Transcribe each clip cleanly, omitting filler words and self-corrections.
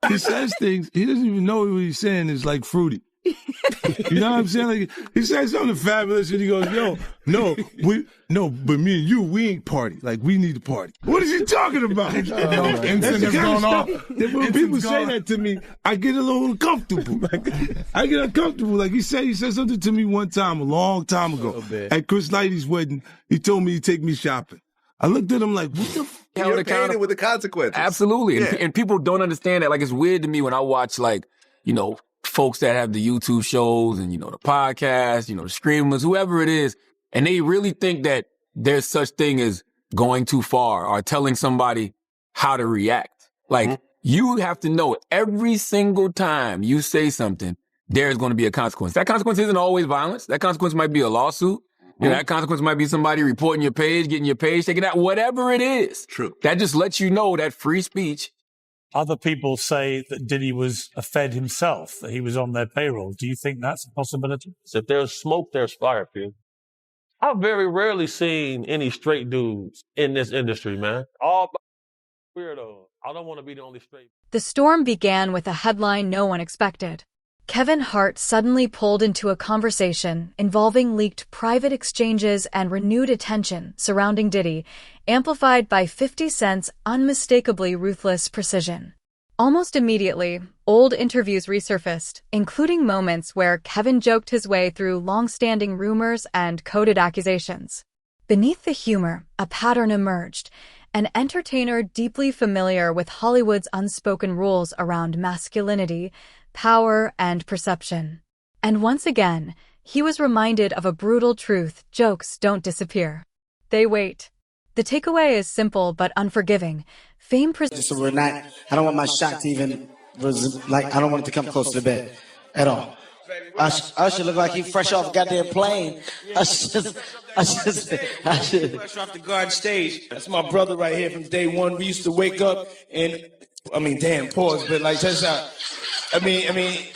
he says things, he doesn't even know what he's saying is like fruity. You know what I'm saying? Like, he said something fabulous and he goes, but me and you, we ain't party. Like, we need to party. What is he talking about? That's the kind of stuff that when people say that to me, I get a little uncomfortable. I get uncomfortable. Like, he said something to me one time, a long time ago. At Chris Lighty's wedding, he told me he'd take me shopping. I looked at him like, what the f? You're paying with the consequences. Absolutely. Yeah. And people don't understand that. Like, it's weird to me when I watch, like, folks that have the YouTube shows and, the podcasts, the streamers, whoever it is, and they really think that there's such thing as going too far or telling somebody how to react. Like, you have to know every single time you say something, there's going to be a consequence. That consequence isn't always violence. That consequence might be a lawsuit. That consequence might be somebody reporting your page, getting your page taken out, whatever it is. True. That just lets you know that free speech. Other people say that Diddy was a Fed himself, that he was on their payroll. Do you think that's a possibility? So if there's smoke, there's fire, P. I've very rarely seen any straight dudes in this industry, man. All weirdos. I don't want to be the only straight. The storm began with a headline no one expected. Kevin Hart suddenly pulled into a conversation involving leaked private exchanges and renewed attention surrounding Diddy, amplified by 50 Cent's unmistakably ruthless precision. Almost immediately, old interviews resurfaced, including moments where Kevin joked his way through long-standing rumors and coded accusations. Beneath the humor, a pattern emerged, an entertainer deeply familiar with Hollywood's unspoken rules around masculinity, power, and perception. And once again, he was reminded of a brutal truth: jokes don't disappear. They wait. The takeaway is simple but unforgiving. Fame So we're not, I don't want my shot to even, I don't want it to come close to the bed at all. I should look like he fresh off a goddamn plane. I should. Fresh off the garden stage. That's my brother right here from day one. We used to wake up and, pause, but like, check this out.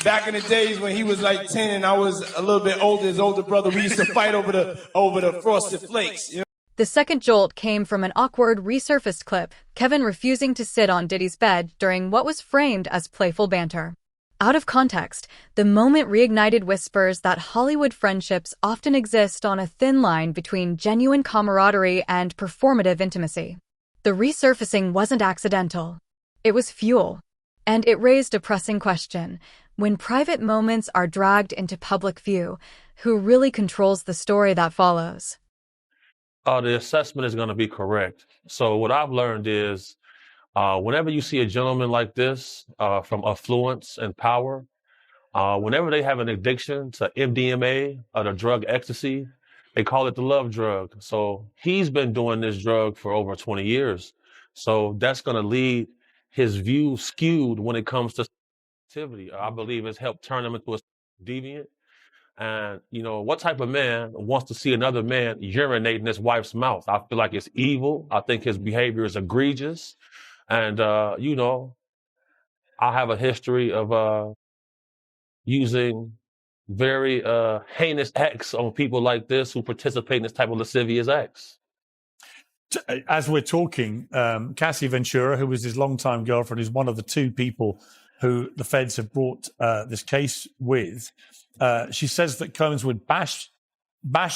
Back in the days when he was like 10 and I was a little bit older, his older brother, we used to fight over the Frosted Flakes. You know? The second jolt came from an awkward resurfaced clip, Kevin refusing to sit on Diddy's bed during what was framed as playful banter. Out of context, the moment reignited whispers that Hollywood friendships often exist on a thin line between genuine camaraderie and performative intimacy. The resurfacing wasn't accidental. It was fuel. And it raised a pressing question. When private moments are dragged into public view, who really controls the story that follows? The assessment is going to be correct. So what I've learned is whenever you see a gentleman like this from affluence and power, whenever they have an addiction to MDMA or the drug ecstasy, they call it the love drug. So he's been doing this drug for over 20 years. So that's going to lead his view skewed when it comes to activity. I believe it's helped turn him into a deviant. And, what type of man wants to see another man urinate in his wife's mouth? I feel like it's evil. I think his behavior is egregious. And, I have a history of using very heinous acts on people like this who participate in this type of lascivious acts. As we're talking, Cassie Ventura, who was his longtime girlfriend, is one of the two people who the feds have brought this case with. She says that Combs would bash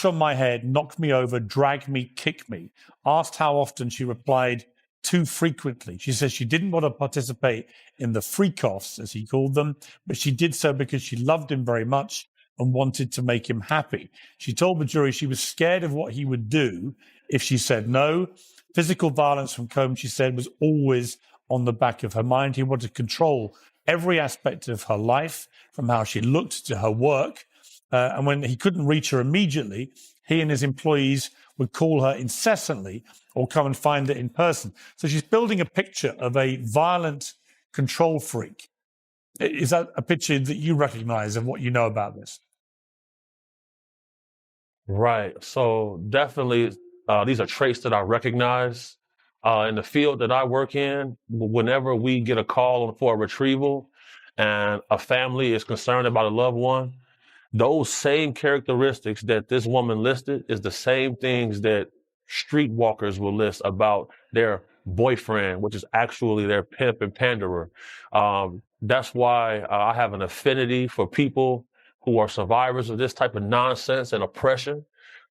on my head, knock me over, drag me, kick me. Asked how often, she replied, too frequently. She says she didn't want to participate in the freak-offs, as he called them, but she did so because she loved him very much and wanted to make him happy. She told the jury she was scared of what he would do if she said no. Physical violence from Combs, she said, was always on the back of her mind. He wanted to control every aspect of her life, from how she looked to her work. And when he couldn't reach her immediately, he and his employees would call her incessantly or come and find her in person. So she's building a picture of a violent control freak. Is that a picture that you recognize of what you know about this? Right. So definitely, these are traits that I recognize. In the field that I work in, whenever we get a call for a retrieval and a family is concerned about a loved one, those same characteristics that this woman listed is the same things that streetwalkers will list about their boyfriend, which is actually their pimp and panderer. That's why I have an affinity for people who are survivors of this type of nonsense and oppression.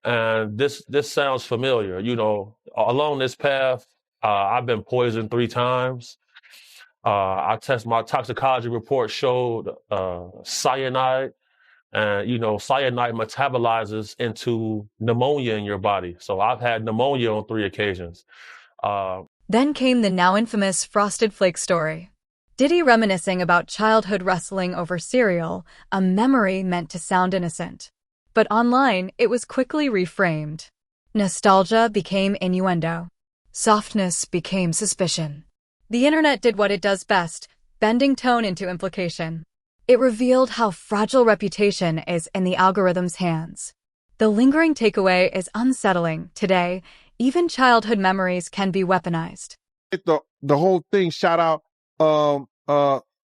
And this sounds familiar. You know, along this path, I've been poisoned 3 times. My toxicology report showed cyanide. And, you know, cyanide metabolizes into pneumonia in your body. So I've had pneumonia on 3 occasions. Then came the now infamous Frosted Flake story. Diddy reminiscing about childhood wrestling over cereal, a memory meant to sound innocent. But online, it was quickly reframed. Nostalgia became innuendo. Softness became suspicion. The internet did what it does best, bending tone into implication. It revealed how fragile reputation is in the algorithm's hands. The lingering takeaway is unsettling. Today, even childhood memories can be weaponized. The whole thing, shout out to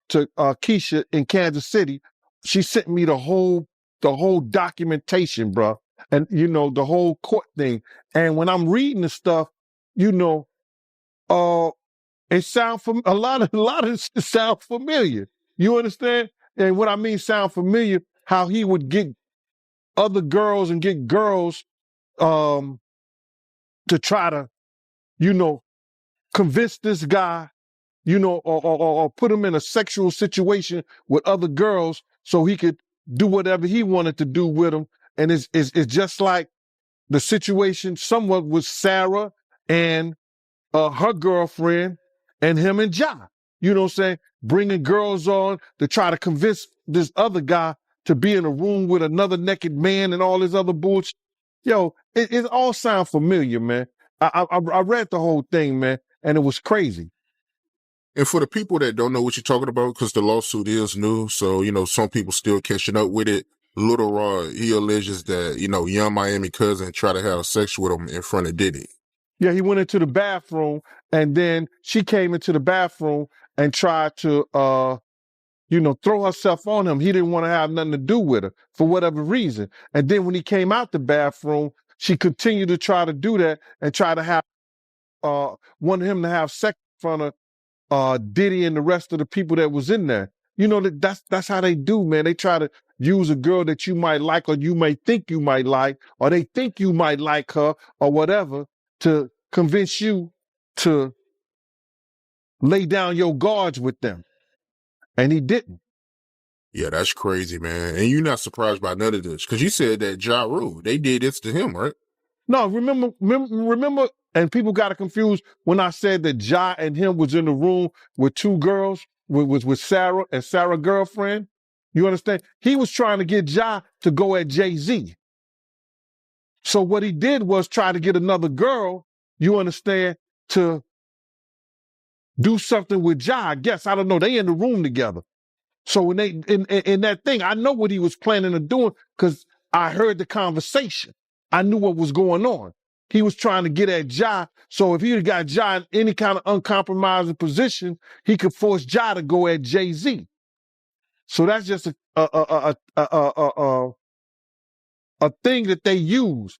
Keisha in Kansas City. She sent me the whole documentation, bro, and you know the whole court thing. And when I'm reading the stuff, you know, it sound a lot of it sound familiar. You understand? And what I mean sound familiar, how he would get other girls and get girls to try to, you know, convince this guy, you know, or put him in a sexual situation with other girls so he could do whatever he wanted to do with them. And it's just like the situation somewhat with Sarah and her girlfriend and him and Ja. You know what I'm saying? Bringing girls on to try to convince this other guy to be in a room with another naked man and all this other bullshit. Yo, it all sound familiar, man. I read the whole thing, man, and it was crazy. And for the people that don't know what you're talking about, because the lawsuit is new, so, you know, some people still catching up with it. Little Rod, he alleges that, you know, Young Miami cousin tried to have sex with him in front of Diddy. Yeah, he went into the bathroom, and then she came into the bathroom and tried to, you know, throw herself on him. He didn't want to have nothing to do with her for whatever reason. And then when he came out the bathroom, she continued to try to do that and try to have, wanted him to have sex in front of Diddy and the rest of the people that was in there. You know, that's how they do, man. They try to use a girl that you might like or you may think you might like, or they think you might like her or whatever, to convince you to lay down your guards with them. And he didn't. Yeah, that's crazy, man. And you're not surprised by none of this, because you said that Ja Rule, they did this to him, right? No, remember, and people got it confused when I said that Ja and him was in the room with 2 girls, with Sarah and Sarah's girlfriend. You understand? He was trying to get Ja to go at Jay-Z. So what he did was try to get another girl, you understand, to do something with Ja. I guess, I don't know, they in the room together. So when they, in that thing, I know what he was planning on doing because I heard the conversation. I knew what was going on. He was trying to get at Ja. So if he had got Ja in any kind of uncompromising position, he could force Ja to go at Jay-Z. So that's just a thing that they use.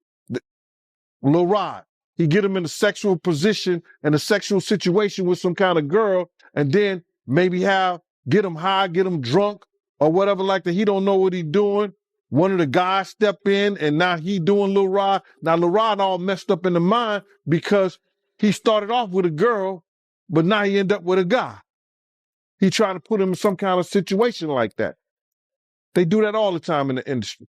Lil Rod, he get him in a sexual position and a sexual situation with some kind of girl, and then maybe get him high, get him drunk, or whatever like that. He don't know what he doing. One of the guys step in, and now he doing Lil Rod. Now Lil Rod all messed up in the mind because he started off with a girl, but now he end up with a guy. He trying to put him in some kind of situation like that. They do that all the time in the industry.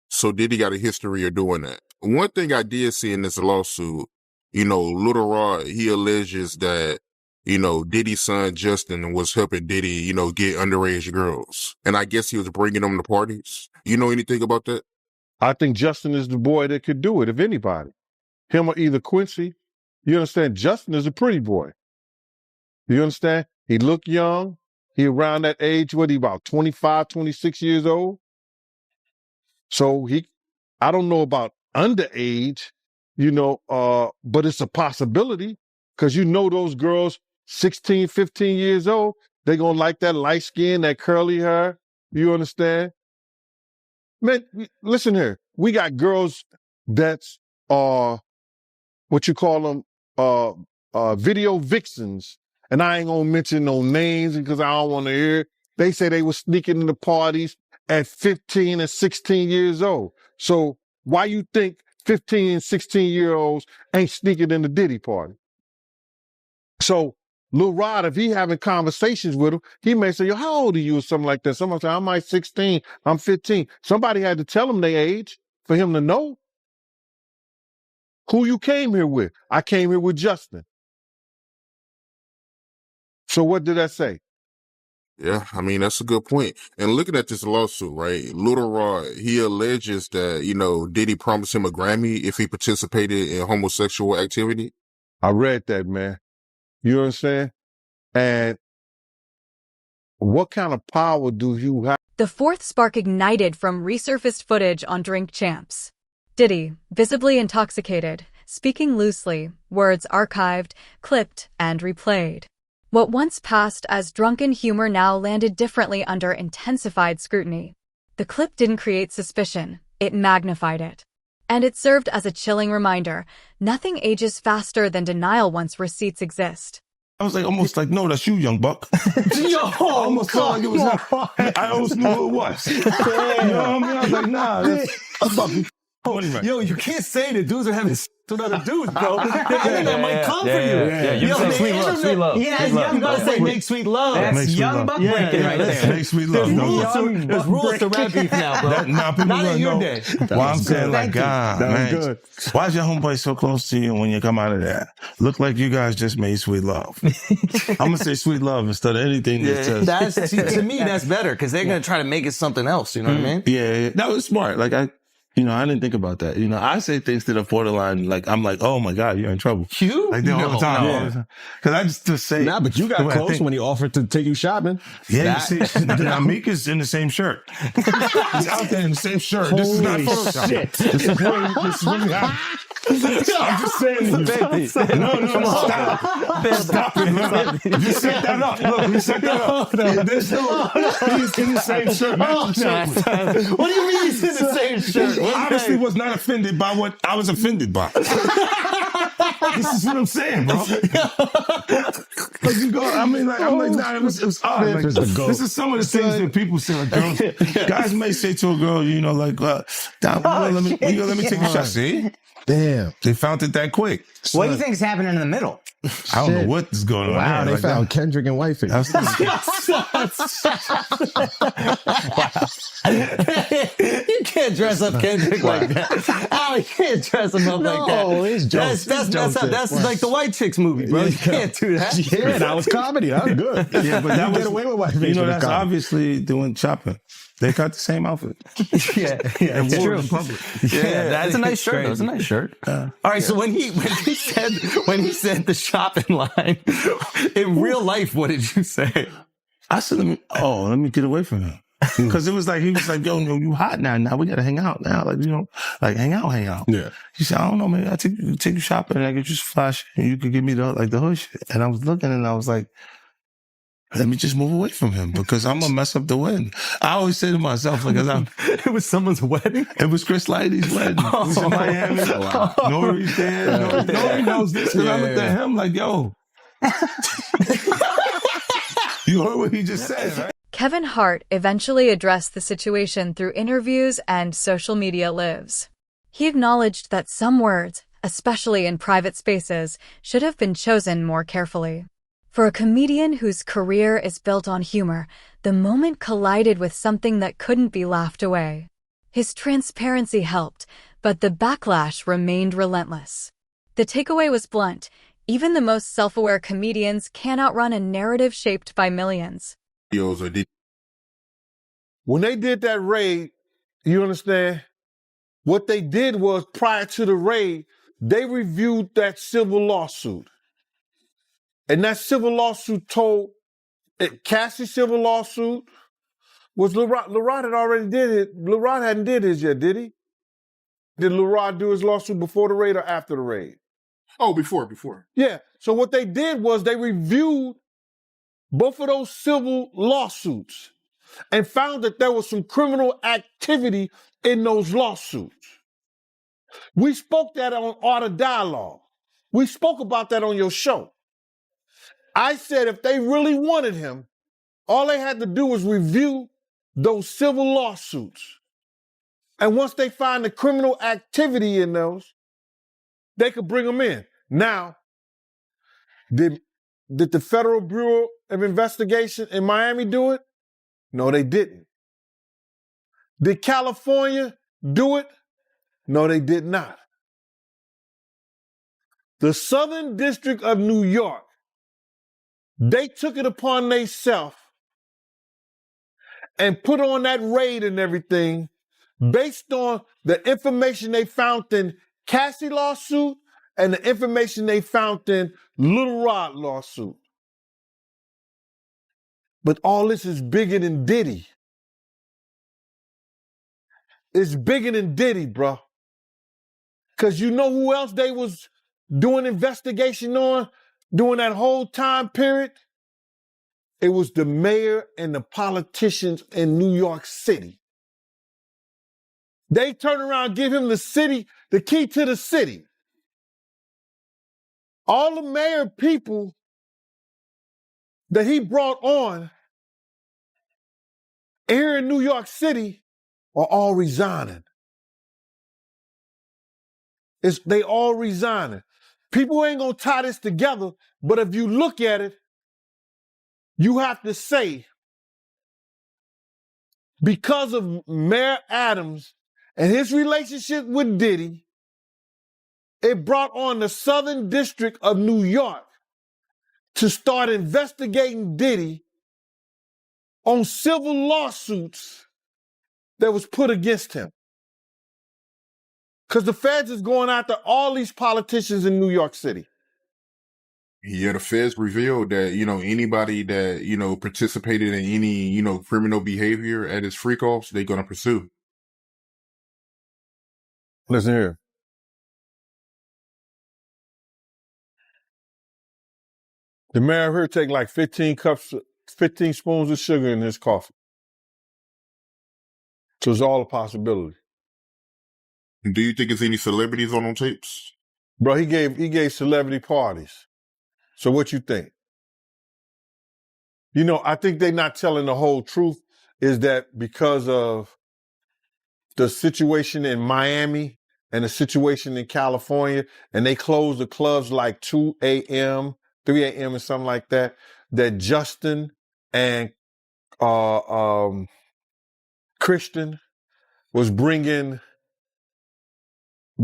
So Diddy got a history of doing that. One thing I did see in this lawsuit, you know, Little Rod, he alleges that, you know, Diddy's son Justin was helping Diddy, you know, get underage girls. And I guess he was bringing them to parties. You know anything about that? I think Justin is the boy that could do it, if anybody. Him or either Quincy. You understand? Justin is a pretty boy. You understand? He look young. He around that age, what, he about 25, 26 years old? So I don't know about underage, you know, but it's a possibility because you know those girls 16, 15 years old, they gonna like that light skin, that curly hair. You understand? Man, listen here. We got girls that's what you call them, video vixens, and I ain't gonna mention no names because I don't want to hear. They say they were sneaking into parties at 15 and 16 years old. So why you think 15 and 16-year-olds ain't sneaking in the Diddy party? So Lil Rod, if he having conversations with him, he may say, yo, how old are you or something like that? Someone say, I'm like 16, I'm 15. Somebody had to tell him their age for him to know. Who you came here with? I came here with Justin. So what did that say? Yeah, I mean, that's a good point. And looking at this lawsuit, right, Little Rod, he alleges that, Diddy promised him a Grammy if he participated in homosexual activity. I read that, man. You understand? And what kind of power do you have? The fourth spark ignited from resurfaced footage on Drink Champs. Diddy, visibly intoxicated, speaking loosely, words archived, clipped, and replayed. What once passed as drunken humor now landed differently under intensified scrutiny. The clip didn't create suspicion, it magnified it. And it served as a chilling reminder, nothing ages faster than denial once receipts exist. I was almost like, no, that's you, young buck. Yo, I almost felt like it was him. I almost knew who it was. You know what I mean? I was like, nah, that's Bucky. Yo, you can't say the dudes are having to other dudes, bro. That might come for you. Yeah, you say sweet love, sweet love. Yeah, you gotta say make sweet love. That's young buck breaking right there. Make sweet love. There's rules to rap beef now, bro. Not in your day. Well, I'm saying like, God, man, why is your homeboy so close to you when you come out of there? Look like you guys just made sweet love. I'm gonna say sweet love instead of anything that says. That's to me, that's better because they're gonna try to make it something else. You know what I mean? Yeah, that was smart. Like I didn't think about that. I say things that are borderline, like, I'm like, oh my God, you're in trouble. You? Like, all the time. Because I just say. Nah, but you got close when he offered to take you shopping. Yeah, you see, now Meek is in the same shirt. He's out there in the same shirt. This is not Photoshop. Shit. This is really hot. I'm just saying. No, stop it. You set that up. Look, we set that up. There's he's in the same shirt. What do you mean he's in the same shirt? Well, obviously was not offended by what I was offended by. This is what I'm saying, bro. Like you go, I'm like, nah, it was odd. Like, this is some of the things that people say. Like girls, guys may say to a girl, like, let me take a shot. See? Damn. They found it that quick. What do you think is happening in the middle? I don't know what is going on. Wow, there. they found Kendrick and Whiteface. You can't dress up Kendrick like that. Oh, you can't dress him up like that. That's like the white chicks movie, bro. You can't do that. Yeah, that was comedy. That was good. Yeah, but that was get away with Whiteface. That's obviously doing shopping. They got the same outfit. Yeah, it's true. In public. Yeah, that's a nice shirt. That's a nice shirt. All right, so when he said the shopping line in real life, what did you say? I said, let me get away from him. Because it was like, he was like, yo, you hot now. Now we got to hang out now. Like, hang out. Yeah. He said, I don't know, maybe I'll take you shopping and I get you some flash and you could give me the hood shit. And I was looking and I was like, let me just move away from him because I'm going to mess up the wedding. I always say to myself, like, it was someone's wedding? It was Chris Lighty's wedding. It was in Miami. Nori's there. Nori knows this because I looked at him like, yo. You heard what he just said, right? Kevin Hart eventually addressed the situation through interviews and social media lives. He acknowledged that some words, especially in private spaces, should have been chosen more carefully. For a comedian whose career is built on humor, the moment collided with something that couldn't be laughed away. His transparency helped, but the backlash remained relentless. The takeaway was blunt. Even the most self-aware comedians can't outrun a narrative shaped by millions. When they did that raid, you understand? What they did was, prior to the raid, they reviewed that civil lawsuit. And that civil lawsuit told, Cassie's civil lawsuit was Lil Rod had already did it. Lil Rod hadn't did his yet, did he? Did Lil Rod do his lawsuit before the raid or after the raid? Oh, before. Yeah. So what they did was they reviewed both of those civil lawsuits and found that there was some criminal activity in those lawsuits. We spoke that on Art of Dialogue. We spoke about that on your show. I said if they really wanted him, all they had to do was review those civil lawsuits. And once they find the criminal activity in those, they could bring him in. Now, did the Federal Bureau of Investigation in Miami do it? No, they didn't. Did California do it? No, they did not. The Southern District of New York, they took it upon themselves and put on that raid and everything based on the information they found in Cassie lawsuit and the information they found in Little Rod lawsuit. But all this is bigger than Diddy. It's bigger than Diddy, bro. Because you know who else they was doing investigation on during that whole time period? It was the mayor and the politicians in New York City. They turn around and give him the key to the city. All the mayor people that he brought on here in New York City are all resigning. They all resigning. People ain't gonna tie this together, but if you look at it, you have to say, because of Mayor Adams and his relationship with Diddy, it brought on the Southern District of New York to start investigating Diddy on civil lawsuits that was put against him. Because the feds is going after all these politicians in New York City. Yeah, the feds revealed that, anybody that, participated in any, criminal behavior at his freak-offs, they're going to pursue. Listen here. The mayor here take like 15 spoons of sugar in his coffee. So it's all a possibility. Do you think there's any celebrities on them tapes? Bro, he gave celebrity parties. So what you think? I think they're not telling the whole truth is that because of the situation in Miami and the situation in California, and they closed the clubs like 2 a.m., 3 a.m. and something like that, that Justin and Christian was bringing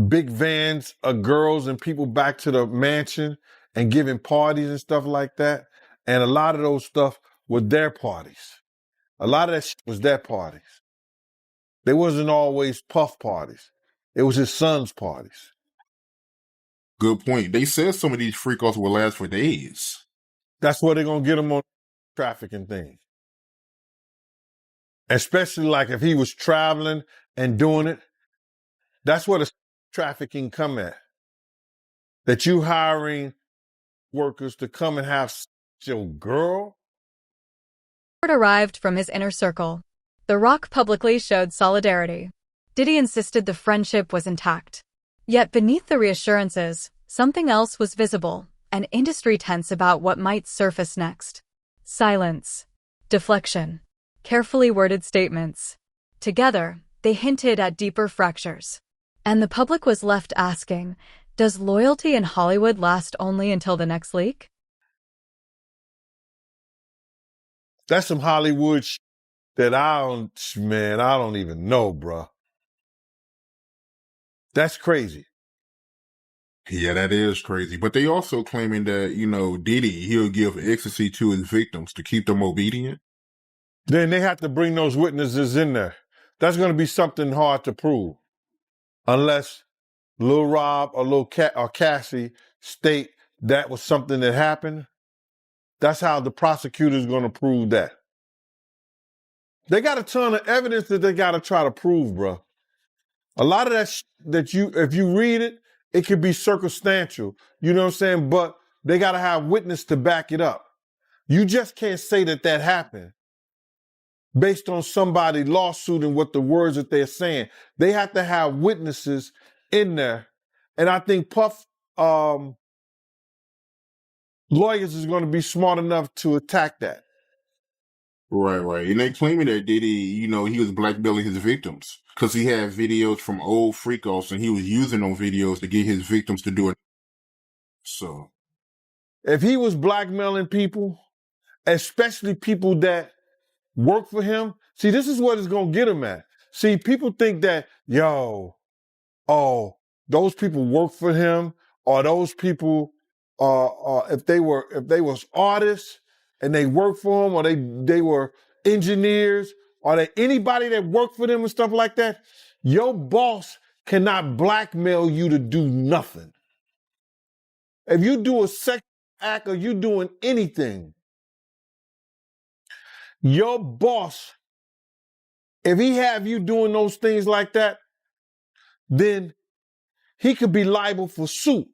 big vans of girls and people back to the mansion and giving parties and stuff like that. And a lot of those stuff were their parties. A lot of that shit was their parties. They wasn't always Puff parties. It was his son's parties. Good point. They said some of these freak-offs will last for days. That's where they're going to get him on trafficking thing. Especially like if he was traveling and doing it. That's where the trafficking come at. That you hiring workers to come and have your girl. Word arrived from his inner circle. The Rock publicly showed solidarity. Diddy insisted the friendship was intact. Yet beneath the reassurances, something else was visible, an industry tense about what might surface next. Silence. Deflection. Carefully worded statements. Together, they hinted at deeper fractures. And the public was left asking, does loyalty in Hollywood last only until the next leak? That's some Hollywood that I don't even know, bruh. That's crazy. Yeah, that is crazy. But they also claiming that, Diddy, he'll give ecstasy to his victims to keep them obedient. Then they have to bring those witnesses in there. That's going to be something hard to prove. Unless Lil Rob or or Cassie state that was something that happened. That's how the prosecutor's going to prove that. They got a ton of evidence that they got to try to prove, bro. A lot of that if you read it, it could be circumstantial. You know what I'm saying? But they got to have witness to back it up. You just can't say that happened based on somebody's lawsuit and what the words that they're saying. They have to have witnesses in there. And I think Puff lawyers is going to be smart enough to attack that. Right. And they claiming that Diddy, he was blackmailing his victims because he had videos from old freak-offs and he was using those videos to get his victims to do it. So, if he was blackmailing people, especially people that work for him, see, this is what it's going to get him at. See, people think that, those people work for him, or those people, if they was artists and they work for him, or they were engineers, or they anybody that worked for them and stuff like that, your boss cannot blackmail you to do nothing. If you do a sex act or you doing anything, your boss, if he have you doing those things like that, then he could be liable for suit.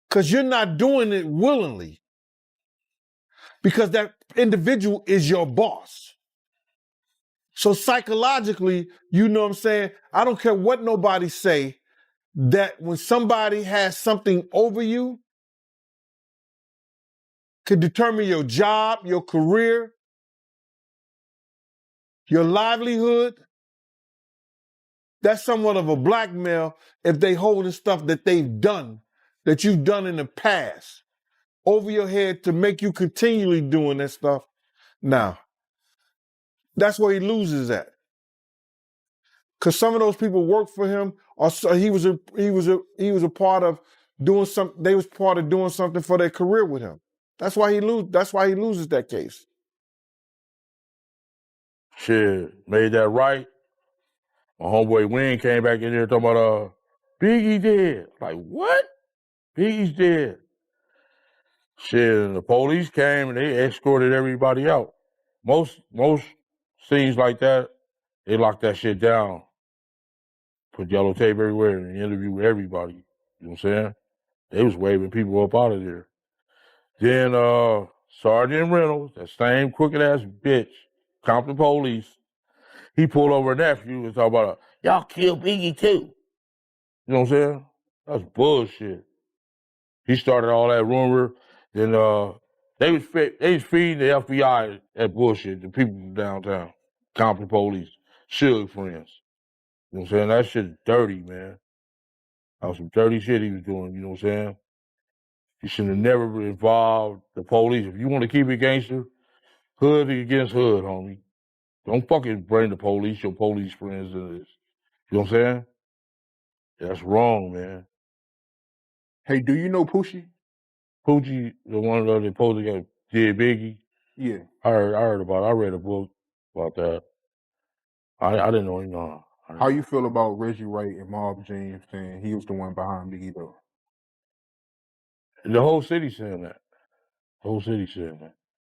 Because you're not doing it willingly. Because that individual is your boss. So psychologically, you know what I'm saying? I don't care what nobody say, that when somebody has something over you, could determine your job, your career, your livelihood. That's somewhat of a blackmail if they holding stuff that they've done, that you've done in the past, over your head to make you continually doing that stuff. Now, that's where he loses at. Because some of those people work for him, or he was a part of doing something. They was part of doing something for their career with him. That's why he loses that case. Shit, made that right. My homeboy Wayne came back in there talking about Biggie dead. Like, what? Biggie's dead. Shit, and the police came and they escorted everybody out. Most scenes like that, they lock that shit down. Put yellow tape everywhere and interview everybody. You know what I'm saying? They was waving people up out of there. Then Sergeant Reynolds, that same crooked ass bitch, Compton police, he pulled over a nephew and talked about, y'all killed Biggie too. You know what I'm saying? That's bullshit. He started all that rumor. Then they was feeding the FBI that bullshit, the people from downtown, Compton police, Suge friends. You know what I'm saying? That shit's dirty, man. That was some dirty shit he was doing, you know what I'm saying? He should have never involved the police. If you want to keep it gangster, hood against hood, homie. Don't fucking bring the police, your police friends into this. You know what I'm saying? That's wrong, man. Hey, do you know Poochie? Poochie, the one that supposed to did Biggie? Yeah. I heard about it. I read a book about that. I didn't know him. No. How you feel about Reggie Wright and Mob James saying he was the one behind Biggie, though? The whole city saying that.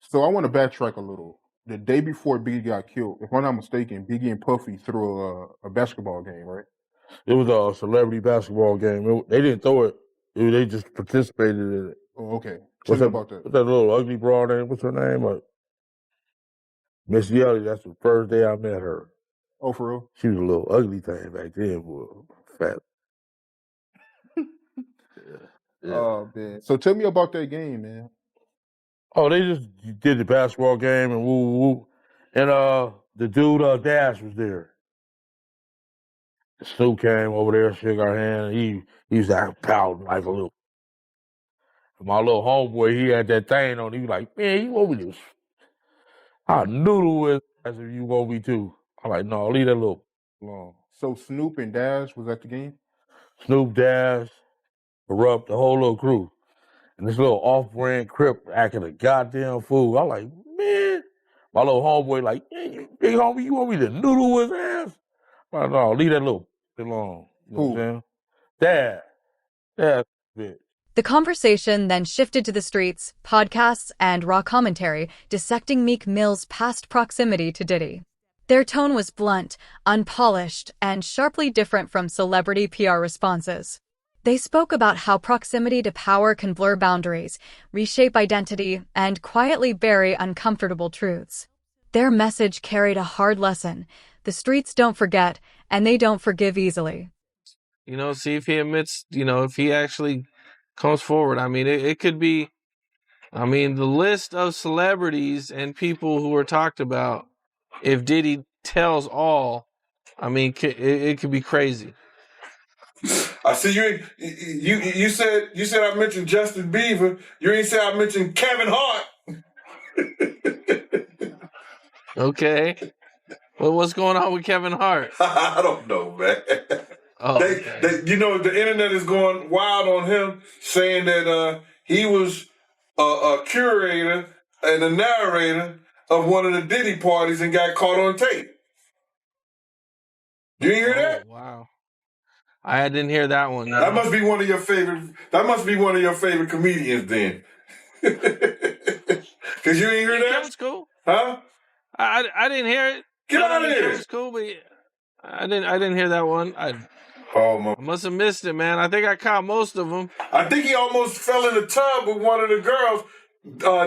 So I want to backtrack a little. The day before Biggie got killed, if I'm not mistaken, Biggie and Puffy threw a basketball game, right? It was a celebrity basketball game. They didn't throw it. They just participated in it. Oh, okay. Tell me about that. What's that little ugly broad name? What's her name? Miss Yelly. That's the first day I met her. Oh, for real? She was a little ugly thing back then, boy. Fat. Yeah. Oh, man. So tell me about that game, man. Oh, they just did the basketball game and woo, woo. And the dude, Dash, was there. Snoop came over there, shook our hand, and he was like pouting like a little. My little homeboy, he had that thing on. He was like, man, you want me to? I noodle with as if you want me to. I'm like, no, leave that little alone. So Snoop and Dash was at the game? Snoop, Dash, Erupt, the whole little crew. And this little off-brand Crip acting a goddamn fool. I'm like, man. My little homeboy like, hey, big homie, you want me to noodle his ass? I'm like, no, leave that little alone. You know what I'm saying? That's it. The conversation then shifted to the streets, podcasts, and raw commentary dissecting Meek Mill's past proximity to Diddy. Their tone was blunt, unpolished, and sharply different from celebrity PR responses. They spoke about how proximity to power can blur boundaries, reshape identity, and quietly bury uncomfortable truths. Their message carried a hard lesson. The streets don't forget, and they don't forgive easily. See if he admits, if he actually comes forward. I mean, it could be, I mean, the list of celebrities and people who are talked about, if Diddy tells all, I mean, it could be crazy. I see you said I mentioned Justin Bieber. You ain't say I mentioned Kevin Hart. Okay. Well, what's going on with Kevin Hart? I don't know, man. Oh, they, you know, the internet is going wild on him, saying that he was a curator and a narrator of one of the Diddy parties and got caught on tape. You hear that? Wow. I didn't hear that one. That must be one of your favorite. That must be one of your favorite comedians, then. Cause you ain't hear that. That was cool. Huh? I didn't hear it. Get out of here. It was cool, but I didn't hear that one. I must have missed it, man. I think I caught most of them. I think he almost fell in the tub with one of the girls.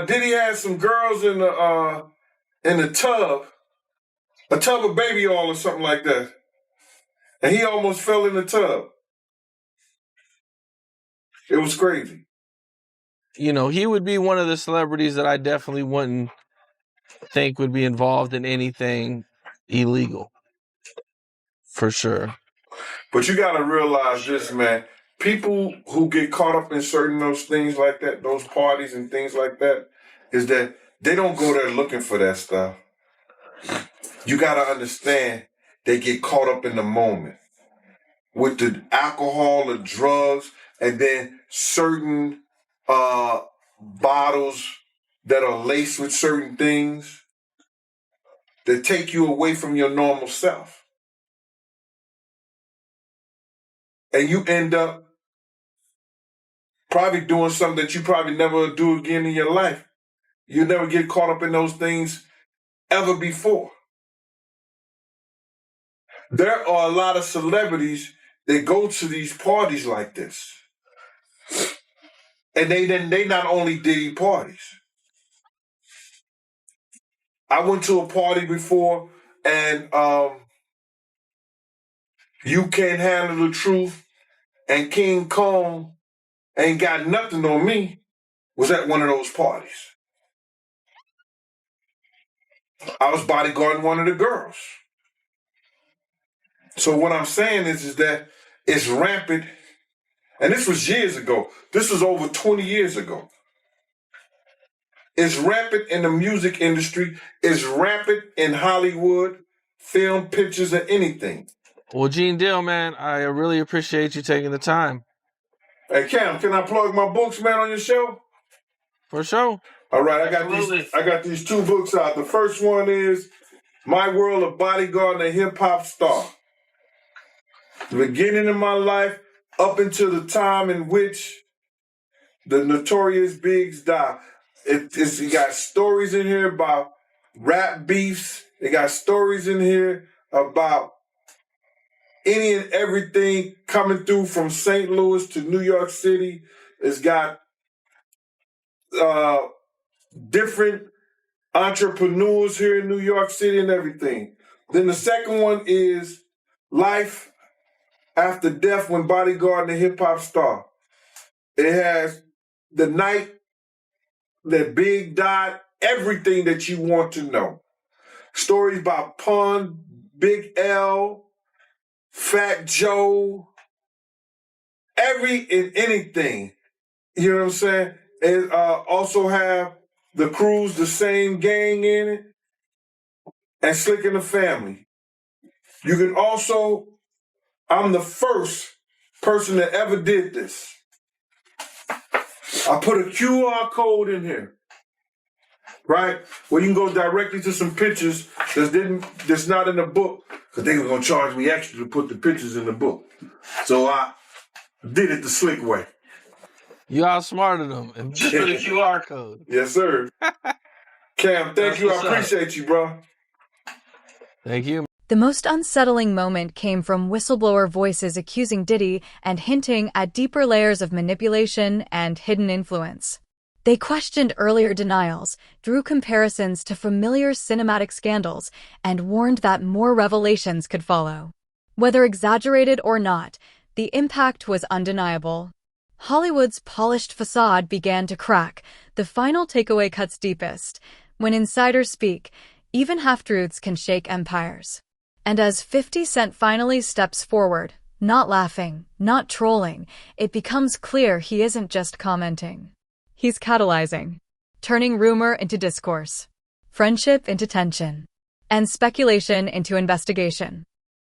Diddy had some girls in the tub, a tub of baby oil or something like that, and he almost fell in the tub. It was crazy. You know, he would be one of the celebrities that I definitely wouldn't think would be involved in anything illegal. For sure. But you got to realize this, man. People who get caught up in certain those things like that, those parties and things like that, is that they don't go there looking for that stuff. You got to understand, they get caught up in the moment with the alcohol, the drugs, and then certain bottles that are laced with certain things that take you away from your normal self. And you end up probably doing something that you probably never do again in your life. You never get caught up in those things ever before. There are a lot of celebrities that go to these parties like this. And they not only Diddy parties. I went to a party before and You Can't Handle the Truth and King Kong Ain't Got Nothing on Me was at one of those parties. I was bodyguarding one of the girls. So what I'm saying is that it's rampant, and this was years ago. This was over 20 years ago. It's rampant in the music industry. It's rampant in Hollywood, film, pictures, and anything. Well, Gene Deal, man, I really appreciate you taking the time. Hey, Cam, can I plug my books, man, on your show? For sure. All right, I got these two books out. The first one is My World of Bodyguard and a Hip Hop Star. The beginning of my life up until the time in which the Notorious Biggs died. It got stories in here about rap beefs. It got stories in here about any and everything coming through from St. Louis to New York City. It's got different entrepreneurs here in New York City and everything. Then the second one is Life After Death When Bodyguard and a Hip Hop Star. It has the night that Big died, everything that you want to know. Stories about Pun, Big L, Fat Joe, every and anything. You know what I'm saying? It also have The Crew's The Same Gang in it, and Slick and the Family. You can also, I'm the first person that ever did this. I put a QR code in here, right? Where you can go directly to some pictures that's not in the book, because they were going to charge me extra to put the pictures in the book. So I did it the slick way. You outsmarted them and put a QR code. Yes, sir. Cam, thank you. I appreciate you, bro. Thank you. The most unsettling moment came from whistleblower voices accusing Diddy and hinting at deeper layers of manipulation and hidden influence. They questioned earlier denials, drew comparisons to familiar cinematic scandals, and warned that more revelations could follow. Whether exaggerated or not, the impact was undeniable. Hollywood's polished facade began to crack. The final takeaway cuts deepest. When insiders speak, even half-truths can shake empires. And as 50 Cent finally steps forward, not laughing, not trolling, it becomes clear he isn't just commenting. He's catalyzing, turning rumor into discourse, friendship into tension, and speculation into investigation.